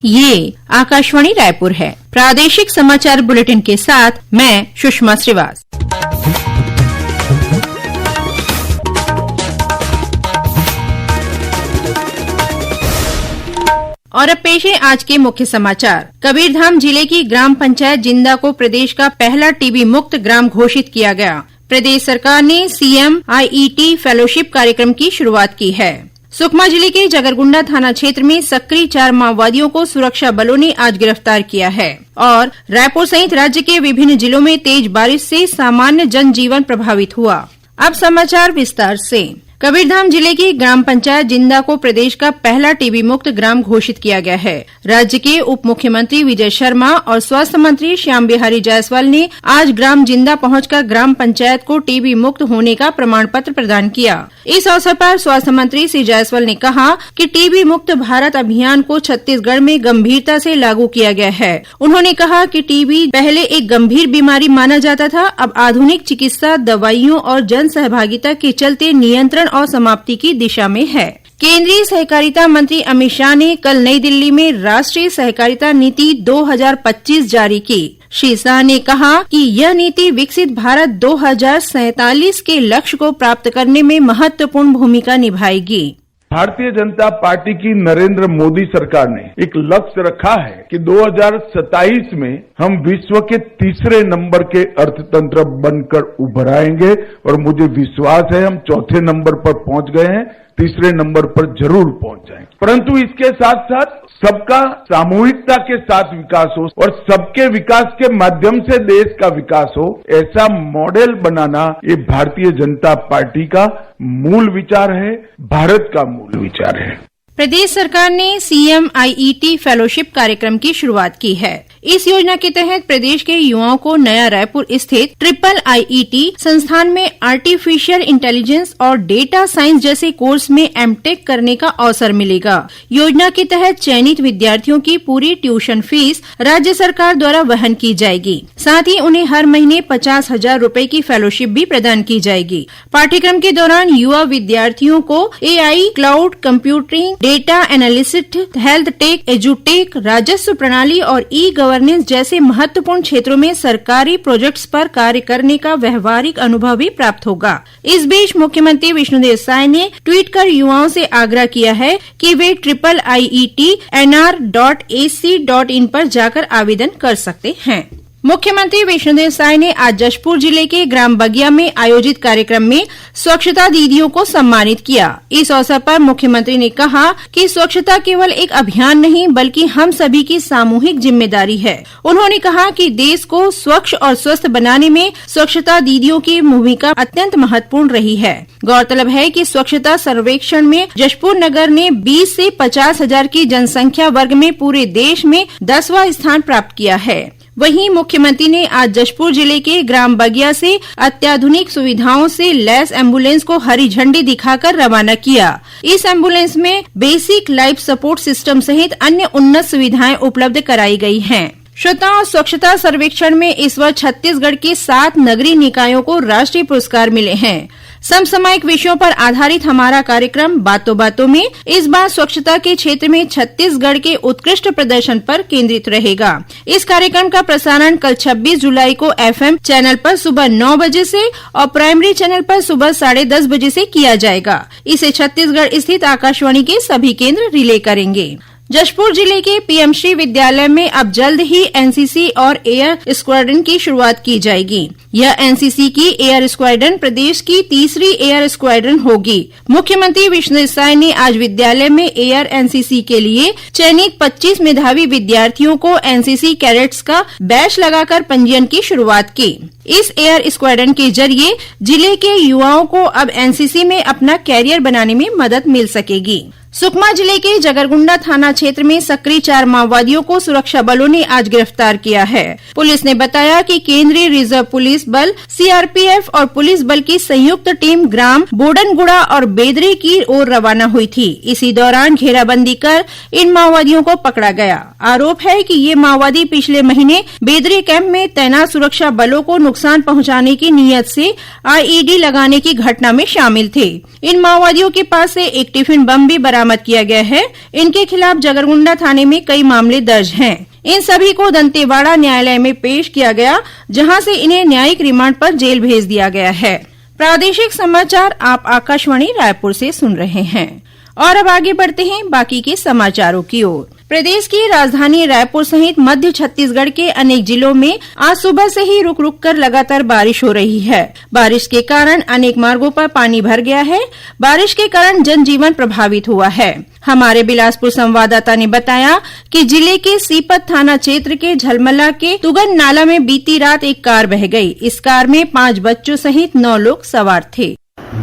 ये आकाशवाणी रायपुर है। प्रादेशिक समाचार बुलेटिन के साथ मैं सुषमा श्रीवास। और अब पेश है आज के मुख्य समाचार। कबीरधाम जिले की ग्राम पंचायत जिंदा को प्रदेश का पहला टीबी मुक्त ग्राम घोषित किया गया। प्रदेश सरकार ने सीएम आईईटी फेलोशिप कार्यक्रम की शुरुआत की है। सुकमा जिले के जगरगुंडा थाना क्षेत्र में सक्रिय 4 माओवादियों को सुरक्षा बलों ने आज गिरफ्तार किया है। और रायपुर सहित राज्य के विभिन्न जिलों में तेज बारिश से सामान्य जनजीवन प्रभावित हुआ। अब समाचार विस्तार से। कबीरधाम जिले की ग्राम पंचायत जिंदा को प्रदेश का पहला टीबी मुक्त ग्राम घोषित किया गया है। राज्य के उप मुख्यमंत्री विजय शर्मा और स्वास्थ्य मंत्री श्याम बिहारी जायसवाल ने आज ग्राम जिंदा पहुंचकर ग्राम पंचायत को टीबी मुक्त होने का प्रमाण पत्र प्रदान किया। इस अवसर पर स्वास्थ्य मंत्री श्री जायसवाल ने कहा कि टीबी मुक्त भारत अभियान को छत्तीसगढ़ में गंभीरता से लागू किया गया है। उन्होंने कहा कि टीबी पहले एक गंभीर बीमारी माना जाता था, अब आधुनिक चिकित्सा, दवाइयों और जन सहभागिता के चलते नियंत्रण और समाप्ति की दिशा में है। केंद्रीय सहकारिता मंत्री अमित शाह ने कल नई दिल्ली में राष्ट्रीय सहकारिता नीति 2025 जारी की। श्री शाह ने कहा कि यह नीति विकसित भारत 2047 के लक्ष्य को प्राप्त करने में महत्वपूर्ण भूमिका निभाएगी। भारतीय जनता पार्टी की नरेंद्र मोदी सरकार ने एक लक्ष्य रखा है कि 2027 में हम विश्व के तीसरे नंबर के अर्थतंत्र बनकर उभर आएंगे और मुझे विश्वास है हम चौथे नंबर पर पहुंच गए हैं, तीसरे नंबर पर जरूर पहुंच जाएंगे। परंतु इसके साथ साथ सबका सामूहिकता के साथ विकास हो और सबके विकास के माध्यम से देश का विकास हो, ऐसा मॉडल बनाना ये भारतीय जनता पार्टी का मूल विचार है, भारत का मूल विचार है। प्रदेश सरकार ने सीएम आईईटी फेलोशिप कार्यक्रम की शुरुआत की है। इस योजना के तहत प्रदेश के युवाओं को नया रायपुर स्थित ट्रिपल आईईटी संस्थान में आर्टिफिशियल इंटेलिजेंस और डेटा साइंस जैसे कोर्स में एमटेक करने का अवसर मिलेगा। योजना के तहत चयनित विद्यार्थियों की पूरी ट्यूशन फीस राज्य सरकार द्वारा वहन की जाएगी। साथ ही उन्हें हर महीने 50,000 रूपये की फेलोशिप भी प्रदान की जाएगी। पाठ्यक्रम के दौरान युवा विद्यार्थियों को AI, cloud computing, data analysis, health tech, एजुटेक, राजस्व प्रणाली और ई गवर्नेंस जैसे महत्वपूर्ण क्षेत्रों में सरकारी प्रोजेक्ट्स पर कार्य करने का व्यवहारिक अनुभव भी प्राप्त होगा। इस बीच मुख्यमंत्री विष्णुदेव साय ने ट्वीट कर युवाओं से आग्रह किया है कि वे IIITNR.AC.in पर जाकर आवेदन कर सकते हैं। मुख्यमंत्री विष्णुदेव साय ने आज जशपुर जिले के ग्राम बगिया में आयोजित कार्यक्रम में स्वच्छता दीदियों को सम्मानित किया। इस अवसर पर मुख्यमंत्री ने कहा कि स्वच्छता केवल एक अभियान नहीं बल्कि हम सभी की सामूहिक जिम्मेदारी है। उन्होंने कहा कि देश को स्वच्छ और स्वस्थ बनाने में स्वच्छता दीदियों की भूमिका अत्यंत महत्वपूर्ण रही है। गौरतलब है कि स्वच्छता सर्वेक्षण में जशपुर नगर ने 20 से 50,000 की जनसंख्या वर्ग में पूरे देश में 10वां स्थान प्राप्त किया है। वहीं मुख्यमंत्री ने आज जशपुर जिले के ग्राम बगिया से अत्याधुनिक सुविधाओं से लैस एम्बुलेंस को हरी झंडी दिखाकर रवाना किया। इस एम्बुलेंस में बेसिक लाइफ सपोर्ट सिस्टम सहित अन्य उन्नत सुविधाएं उपलब्ध कराई गई हैं। श्रोताओं, स्वच्छता सर्वेक्षण में इस वर्ष छत्तीसगढ़ के 7 नगरीय निकायों को राष्ट्रीय पुरस्कार मिले हैं। समसामयिक विषयों पर आधारित हमारा कार्यक्रम बातों बातों में इस बार स्वच्छता के क्षेत्र में छत्तीसगढ़ के उत्कृष्ट प्रदर्शन पर केंद्रित रहेगा। इस कार्यक्रम का प्रसारण कल 26 जुलाई को एफएम चैनल पर सुबह 9 बजे से और प्राइमरी चैनल पर सुबह 10:30 बजे से किया जाएगा। इसे छत्तीसगढ़ स्थित आकाशवाणी के सभी केंद्र रिले करेंगे। जशपुर जिले के पीएमश्री विद्यालय में अब जल्द ही एनसीसी और एयर स्क्वाड्रन की शुरुआत की जाएगी। यह एनसीसी की एयर स्क्वाड्रन प्रदेश की तीसरी एयर स्क्वाड्रन होगी। मुख्यमंत्री विष्णुदेव साय ने आज विद्यालय में एयर एनसीसी के लिए चयनित 25 मेधावी विद्यार्थियों को एनसीसी कैडेट्स का बैच लगाकर पंजीयन की शुरुआत की। इस एयर स्क्वाड्रन के जरिए जिले के युवाओं को अब एनसीसी में अपना कैरियर बनाने में मदद मिल सकेगी। सुकमा जिले के जगरगुंडा थाना क्षेत्र में सक्रिय 4 माओवादियों को सुरक्षा बलों ने आज गिरफ्तार किया है। पुलिस ने बताया कि केंद्रीय रिजर्व पुलिस बल, सीआरपीएफ और पुलिस बल की संयुक्त टीम ग्राम बोडनगुड़ा और बेदरे की ओर रवाना हुई थी। इसी दौरान घेराबंदी कर इन माओवादियों को पकड़ा गया। आरोप है कि ये माओवादी पिछले महीने बेदरे कैंप में तैनात सुरक्षा बलों को नुकसान पहुंचाने की नीयत से आईईडी लगाने की घटना में शामिल थे। इन माओवादियों के पास से एक टिफिन बम भी बरामद किया गया है। इनके खिलाफ जगरगुंडा थाने में कई मामले दर्ज हैं। इन सभी को दंतेवाड़ा न्यायालय में पेश किया गया, जहां से इन्हें न्यायिक रिमांड पर जेल भेज दिया गया है। प्रादेशिक समाचार आप आकाशवाणी रायपुर से सुन रहे हैं और अब आगे बढ़ते हैं बाकी के समाचारों की ओर। प्रदेश की राजधानी रायपुर सहित मध्य छत्तीसगढ़ के अनेक जिलों में आज सुबह से ही रुक रुक कर लगातार बारिश हो रही है। बारिश के कारण अनेक मार्गों पर पानी भर गया है। बारिश के कारण जनजीवन प्रभावित हुआ है। हमारे बिलासपुर संवाददाता ने बताया कि जिले के सीपत थाना क्षेत्र के झलमला के तुगन नाला में बीती रात एक कार बह गई। इस कार में 5 बच्चों सहित 9 लोग सवार थे।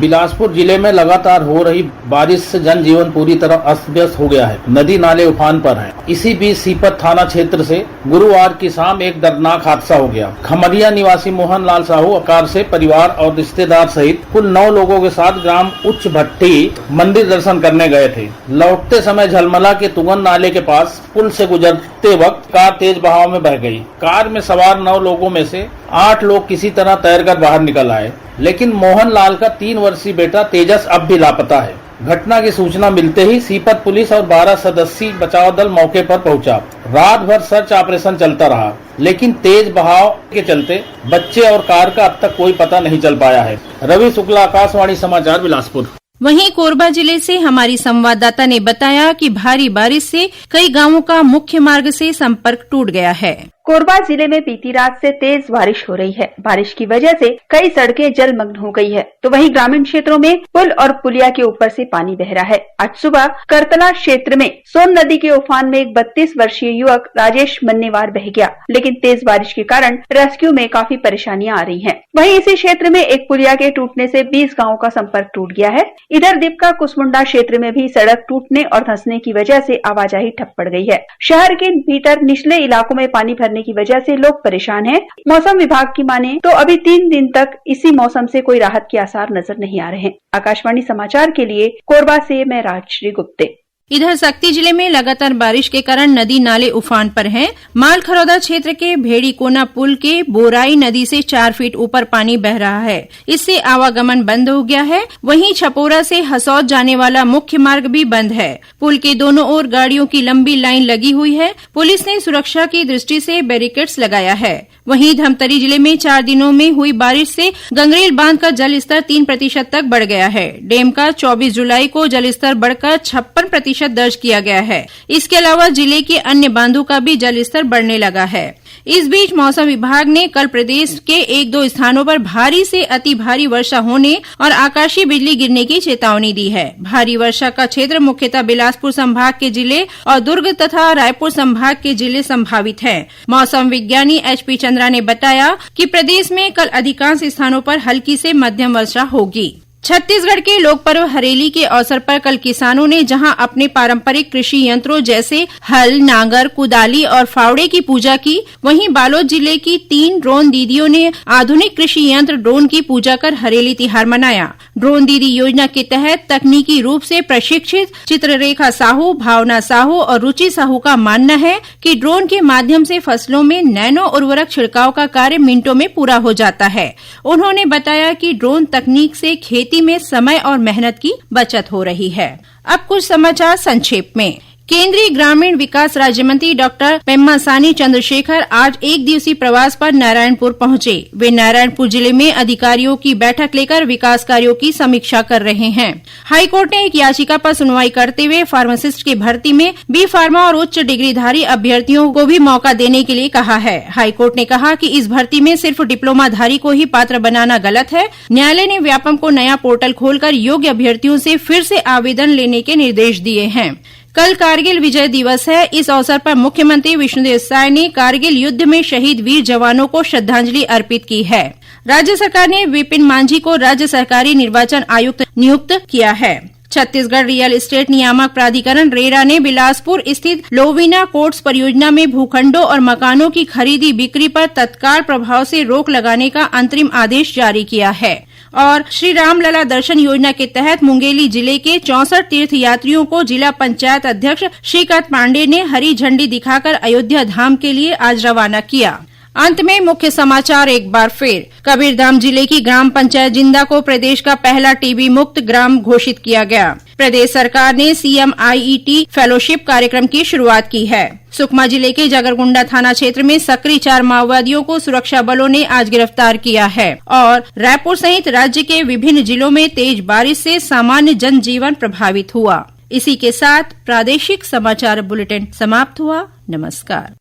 बिलासपुर जिले में लगातार हो रही बारिश से जनजीवन पूरी तरह अस्त व्यस्त हो गया है। नदी नाले उफान पर हैं। इसी बीच सीपत थाना क्षेत्र से गुरुवार की शाम एक दर्दनाक हादसा हो गया। खमरिया निवासी मोहन लाल साहू कार से परिवार और रिश्तेदार सहित कुल 9 लोगों के साथ ग्राम उच्च भट्टी मंदिर दर्शन करने गए थे। लौटते समय झलमला के तुगन नाले के पास पुल से गुजरते वक्त कार तेज बहाव में बह गई। कार में सवार 9 लोगों में से 8 लोग किसी तरह तैरकर बाहर निकल आए, लेकिन मोहन लाल का 3 वर्षीय बेटा तेजस अब भी लापता है। घटना की सूचना मिलते ही सीपत पुलिस और 12 सदस्यीय बचाव दल मौके पर पहुंचा। रात भर सर्च ऑपरेशन चलता रहा, लेकिन तेज बहाव के चलते बच्चे और कार का अब तक कोई पता नहीं चल पाया है। रवि शुक्ला, आकाशवाणी समाचार, बिलासपुर। वहीं कोरबा जिले से हमारी संवाददाता ने बताया कि भारी बारिश से कई गांवों का मुख्य मार्ग से संपर्क टूट गया है। कोरबा जिले में बीती रात से तेज बारिश हो रही है। बारिश की वजह से कई सड़कें जलमग्न हो गई है, तो वहीं ग्रामीण क्षेत्रों में पुल और पुलिया के ऊपर से पानी बह रहा है। आज सुबह करतला क्षेत्र में सोन नदी के उफान में एक 32 वर्षीय युवक राजेश मन्नेवार बह गया, लेकिन तेज बारिश के कारण रेस्क्यू में काफी परेशानियां आ रही हैं। वहीं इसी क्षेत्र में एक पुलिया के टूटने से 20 गाँवों का संपर्क टूट गया है। इधर दीपका कुसमुंडा क्षेत्र में भी सड़क टूटने और धंसने की वजह से आवाजाही ठप पड़ गई है। शहर के भीतर निचले इलाकों में पानी भरने की वजह से लोग परेशान हैं। मौसम विभाग की माने तो अभी 3 दिन तक इसी मौसम से कोई राहत के आसार नजर नहीं आ रहे हैं। आकाशवाणी समाचार के लिए कोरबा से मैं राजश्री गुप्ते। इधर सक्ती जिले में लगातार बारिश के कारण नदी नाले उफान पर हैं। मालखरौदा क्षेत्र के भेड़ी कोना पुल के बोराई नदी से 4 फीट ऊपर पानी बह रहा है। इससे आवागमन बंद हो गया है। वहीं छपोरा से हसौद जाने वाला मुख्य मार्ग भी बंद है। पुल के दोनों ओर गाड़ियों की लंबी लाइन लगी हुई है। पुलिस ने सुरक्षा की दृष्टि से बैरिकेड्स लगाया है। वहीं धमतरी जिले में 4 दिनों में हुई बारिश से गंगरेल बांध का जलस्तर 3% तक बढ़ गया है। डैम का 24 जुलाई को जलस्तर बढ़कर 56% दर्ज किया गया है। इसके अलावा जिले के अन्य बांधों का भी जलस्तर बढ़ने लगा है। इस बीच मौसम विभाग ने कल प्रदेश के 1-2 स्थानों पर भारी से अति भारी वर्षा होने और आकाशीय बिजली गिरने की चेतावनी दी है। भारी वर्षा का क्षेत्र मुख्यतः बिलासपुर संभाग के जिले और दुर्ग तथा रायपुर संभाग के जिले संभावित हैं। मौसम विज्ञानी HP चंद्रा ने बताया कि प्रदेश में कल अधिकांश स्थानों पर हल्की से मध्यम वर्षा होगी। छत्तीसगढ़ के लोक पर्व हरेली के अवसर पर कल किसानों ने जहां अपने पारंपरिक कृषि यंत्रों जैसे हल, नांगर, कुदाली और फावड़े की पूजा की, वहीं बालोद जिले की 3 ड्रोन दीदियों ने आधुनिक कृषि यंत्र ड्रोन की पूजा कर हरेली तिहार मनाया। ड्रोन दीदी योजना के तहत तकनीकी रूप से प्रशिक्षित चित्ररेखा साहू, भावना साहू और रुचि साहू का मानना है कि ड्रोन के माध्यम से फसलों में नैनो उर्वरक छिड़काव का कार्य मिनटों में पूरा हो जाता है। उन्होंने बताया कि ड्रोन तकनीक से खेती में समय और मेहनत की बचत हो रही है। अब कुछ समाचार संक्षेप में। केंद्रीय ग्रामीण विकास राज्य मंत्री डॉक्टर पेम्मासानी चंद्रशेखर आज 1 दिवसीय प्रवास पर नारायणपुर पहुंचे। वे नारायणपुर जिले में अधिकारियों की बैठक लेकर विकास कार्यों की समीक्षा कर रहे हैं। हाईकोर्ट ने एक याचिका पर सुनवाई करते हुए फार्मासिस्ट की भर्ती में बी फार्मा और उच्च डिग्रीधारी अभ्यर्थियों को भी मौका देने के लिए कहा है। हाईकोर्ट ने कहा कि इस भर्ती में सिर्फ डिप्लोमाधारी को ही पात्र बनाना गलत है। न्यायालय ने व्यापम को नया पोर्टल खोलकर योग्य अभ्यर्थियों से फिर से आवेदन लेने के निर्देश दिए हैं। कल कारगिल विजय दिवस है। इस अवसर पर मुख्यमंत्री विष्णुदेव साय ने कारगिल युद्ध में शहीद वीर जवानों को श्रद्धांजलि अर्पित की है। राज्य सरकार ने विपिन मांझी को राज्य सरकारी निर्वाचन आयुक्त नियुक्त किया है। छत्तीसगढ़ रियल एस्टेट नियामक प्राधिकरण रेरा ने बिलासपुर स्थित लोविना कोर्ट्स परियोजना में भूखंडों और मकानों की खरीदी बिक्री पर तत्काल प्रभाव से रोक लगाने का अंतरिम आदेश जारी किया है। और श्री रामलला दर्शन योजना के तहत मुंगेली जिले के 64 तीर्थ यात्रियों को जिला पंचायत अध्यक्ष श्रीकांत पांडे ने हरी झंडी दिखाकर अयोध्या धाम के लिए आज रवाना किया। अंत में मुख्य समाचार एक बार फिर। कबीरधाम जिले की ग्राम पंचायत जिंदा को प्रदेश का पहला टीबी मुक्त ग्राम घोषित किया गया। प्रदेश सरकार ने सीएम आईईटी फेलोशिप कार्यक्रम की शुरुआत की है। सुकमा जिले के जगरगुंडा थाना क्षेत्र में सक्रिय 4 माओवादियों को सुरक्षा बलों ने आज गिरफ्तार किया है। और रायपुर सहित राज्य के विभिन्न जिलों में तेज बारिश से सामान्य जनजीवन प्रभावित हुआ। इसी के साथ प्रादेशिक समाचार बुलेटिन समाप्त हुआ। नमस्कार।